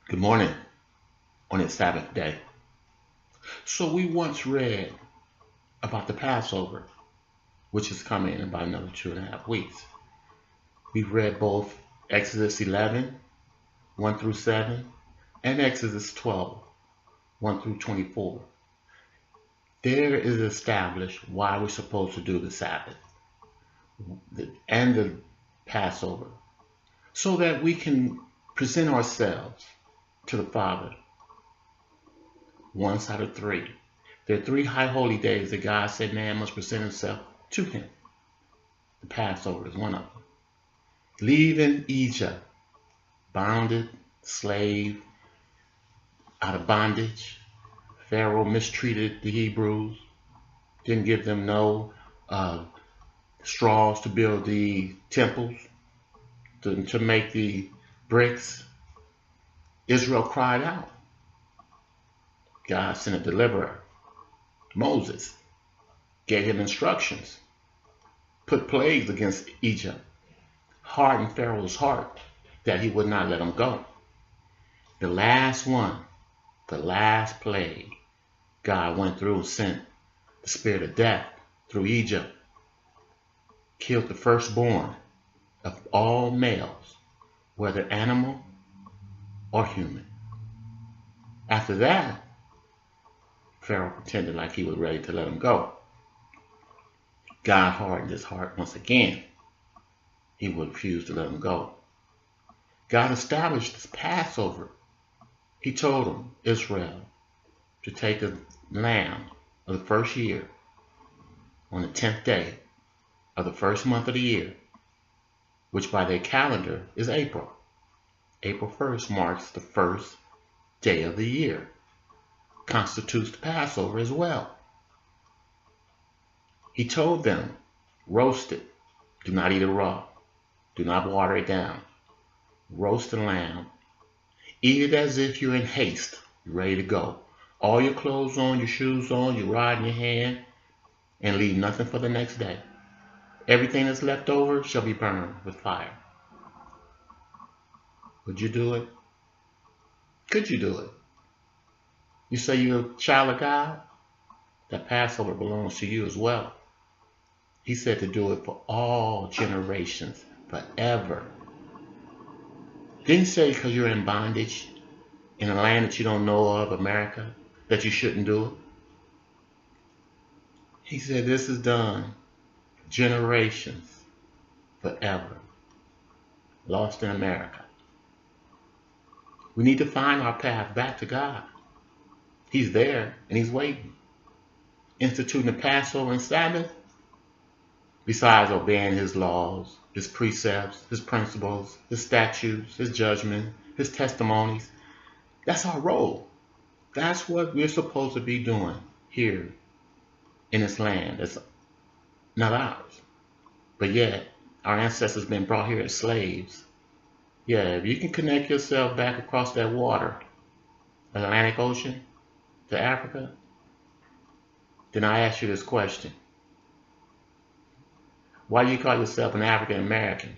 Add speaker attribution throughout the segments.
Speaker 1: Good morning on its Sabbath day. So we once read about the Passover, which is coming in about another 2.5 weeks. We've read both Exodus 11, 1 through 7, and Exodus 12, 1 through 24. There is established why we're supposed to do the Sabbath and the Passover, so that we can present ourselves to the Father once out of three. There are three high holy days that God said man must present himself to him. The Passover is one of them. Leaving Egypt, bounded, slave, out of bondage. Pharaoh mistreated the Hebrews, didn't give them no straws to build the temples, to make the bricks. Israel cried out. God sent a deliverer, Moses, gave him instructions, put plagues against Egypt, hardened Pharaoh's heart that he would not let them go. The last one, the last plague, God went through and sent the spirit of death through Egypt, killed the firstborn of all males, whether animal or human. After that, Pharaoh pretended like he was ready to let him go. God hardened his heart once again. He would refuse to let him go. God established this Passover. He told them, Israel, to take a lamb of the first year on the 10th day of the first month of the year, which by their calendar is April. April 1st marks the first day of the year, constitutes the Passover as well. He told them, roast it. Do not eat it raw. Do not water it down. Roast the lamb. Eat it as if you're in haste, you're ready to go. All your clothes on, your shoes on, your rod in your hand, and leave nothing for the next day. Everything that's left over shall be burned with fire. Would you do it? Could you do it? You say you're a child of God? That Passover belongs to you as well. He said to do it for all generations, forever. Didn't he say because you're in bondage in a land that you don't know of, America, that you shouldn't do it? He said this is done generations, forever. Lost in America. We need to find our path back to God. He's there and he's waiting. Instituting the Passover and Sabbath, besides obeying his laws, his precepts, his principles, his statutes, his judgment, his testimonies. That's our role. That's what we're supposed to be doing here in this land. It's not ours. But yet, our ancestors been brought here as slaves. Yeah, if you can connect yourself back across that water, Atlantic Ocean, to Africa, then I ask you this question. Why do you call yourself an African American?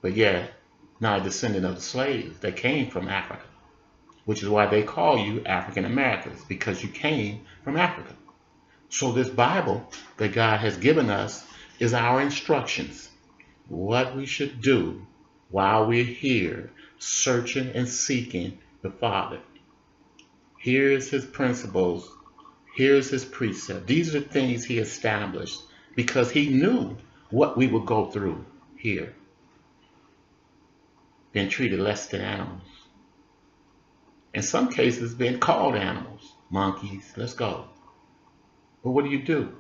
Speaker 1: But yet, not a descendant of the slaves that came from Africa, which is why they call you African Americans, because you came from Africa. So this Bible that God has given us is our instructions, what we should do while we're here searching and seeking the Father. Here's his principles. Here's his precept. These are the things he established because he knew what we would go through here. Being treated less than animals. In some cases, being called animals. Monkeys, let's go. But what do?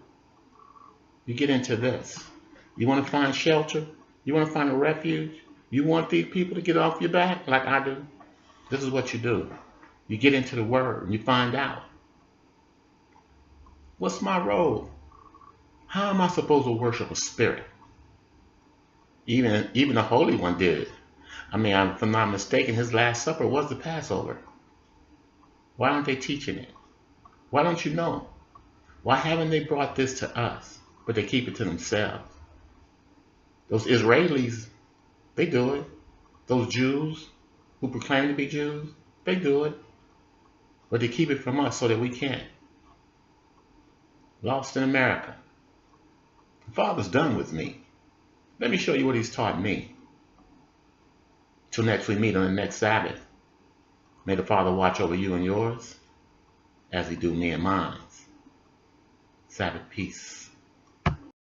Speaker 1: You get into this. You want to find shelter? You want to find a refuge? You want these people to get off your back like I do? This is what you do. You get into the Word and you find out. What's my role? How am I supposed to worship a spirit? Even the Holy One did it. I mean, if I'm not mistaken, his Last Supper was the Passover. Why aren't they teaching it? Why don't you know? Why haven't they brought this to us, but they keep it to themselves? Those Israelis, they do it. Those Jews, who proclaim to be Jews, they do it. But they keep it from us so that we can't. Lost in America. The Father's done with me. Let me show you what he's taught me. Till next we meet on the next Sabbath. May the Father watch over you and yours as he do me and mine. Sabbath peace.